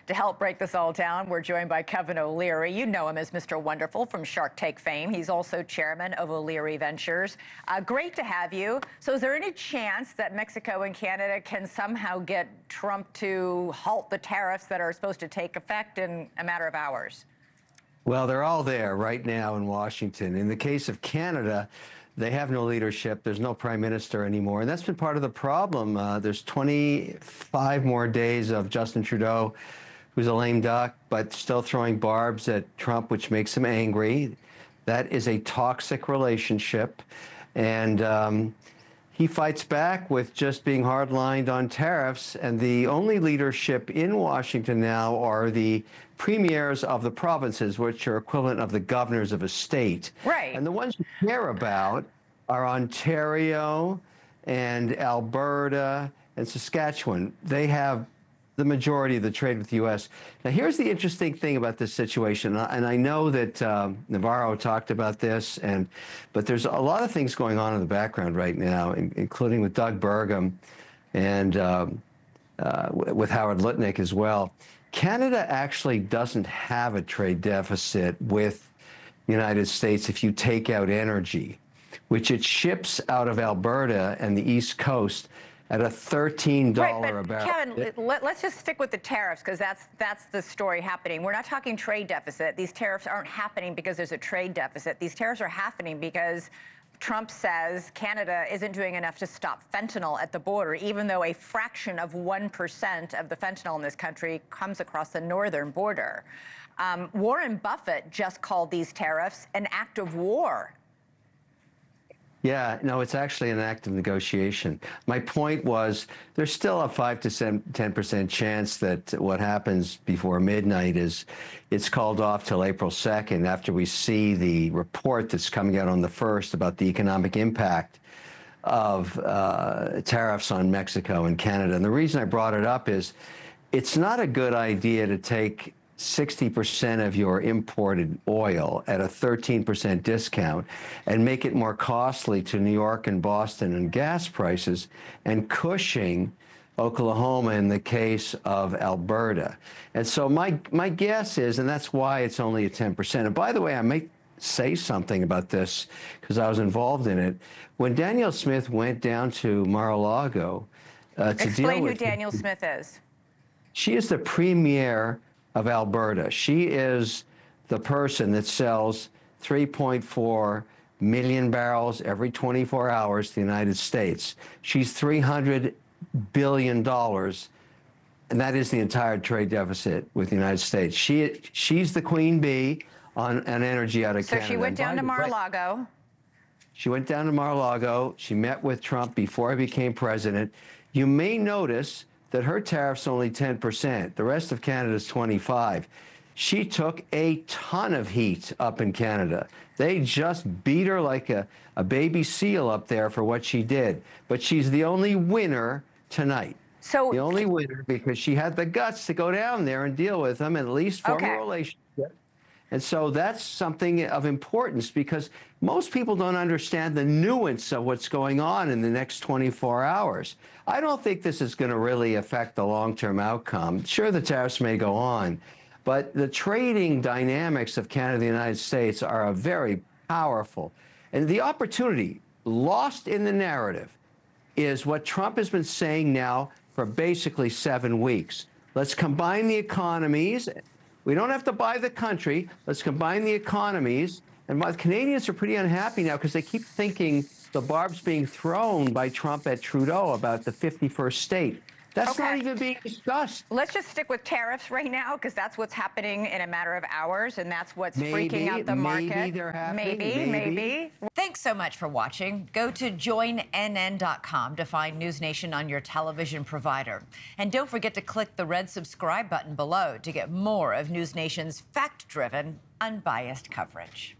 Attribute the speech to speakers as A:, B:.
A: To help break this all down, we're joined by Kevin O'Leary. You know him as Mr. Wonderful from Shark Tank fame. He's also chairman of O'Leary Ventures. Great to have you. So is there any chance that Mexico and Canada can somehow get Trump to halt the tariffs that are supposed to take effect in a matter of hours?
B: Well, they're all there right now in Washington. In the case of Canada, they have no leadership. There's no prime minister anymore. And that's been part of the problem. There's 25 more days of Justin Trudeau, who's a lame duck, but still throwing barbs at Trump, which makes him angry. That is a toxic relationship. And he fights back with just being hard-lined on tariffs. And the only leadership in Washington now are the premiers of the provinces, which are equivalent of the governors of a state.
A: Right.
B: And the ones you care about are Ontario and Alberta and Saskatchewan. They have the majority of the trade with the U.S. Now, here's the interesting thing about this situation, and I know that Navarro talked about this, but there's a lot of things going on in the background right now, including with Doug Burgum and with Howard Lutnick as well. Canada actually doesn't have a trade deficit with the United States if you take out energy, which it ships out of Alberta and the East Coast at a $13 a barrel.
A: Kevin, let's just stick with the tariffs, because that's the story happening. We're not talking trade deficit. These tariffs aren't happening because there's a trade deficit. These tariffs are happening because Trump says Canada isn't doing enough to stop fentanyl at the border, even though a fraction of 1% of the fentanyl in this country comes across the northern border. Warren Buffett just called these tariffs an act of war.
B: Yeah, no, it's actually an act of negotiation. My point was there's still a 5 to 10% chance that what happens before midnight is it's called off till April 2nd after we see the report that's coming out on the 1st about the economic impact of tariffs on Mexico and Canada. And the reason I brought it up is it's not a good idea to take 60% of your imported oil at a 13% discount and make it more costly to New York and Boston and gas prices, and Cushing, Oklahoma, in the case of Alberta. And so my guess is, and that's why it's only a 10%. And by the way, I may say something about this because I was involved in it. When Danielle Smith went down to Mar-a-Lago to deal with...
A: Explain who Danielle Smith is.
B: She is the premier of Alberta. She is the person that sells 3.4 million barrels every 24 hours to the United States. She's $300 billion, and that is the entire trade deficit with the United States. She's the queen bee on energy out of Canada.
A: So she went down to Mar-a-Lago.
B: She went down to Mar-a-Lago. She met with Trump before he became president. You may notice that her tariff's only 10%. The rest of Canada's 25%. She took a ton of heat up in Canada. They just beat her like a baby seal up there for what she did. But she's the only winner tonight. So the only winner, because she had the guts to go down there and deal with them and at least form a relationship. And so that's something of importance, because most people don't understand the nuance of what's going on in the next 24 hours. I don't think this is going to really affect the long-term outcome. Sure, the tariffs may go on, but the trading dynamics of Canada and the United States are very powerful. And the opportunity lost in the narrative is what Trump has been saying now for basically 7 weeks. Let's combine the economies. We don't have to buy the country. Let's combine the economies. And the Canadians are pretty unhappy now because they keep thinking the barb's being thrown by Trump at Trudeau about the 51st state. That's not even being discussed.
A: Let's just stick with tariffs right now, because that's what's happening in a matter of hours, and that's what's freaking out the market.
B: Maybe they're happening.
A: Maybe.
C: Thanks so much for watching. Go to joinnn.com to find NewsNation on your television provider. And don't forget to click the red subscribe button below to get more of NewsNation's fact-driven, unbiased coverage.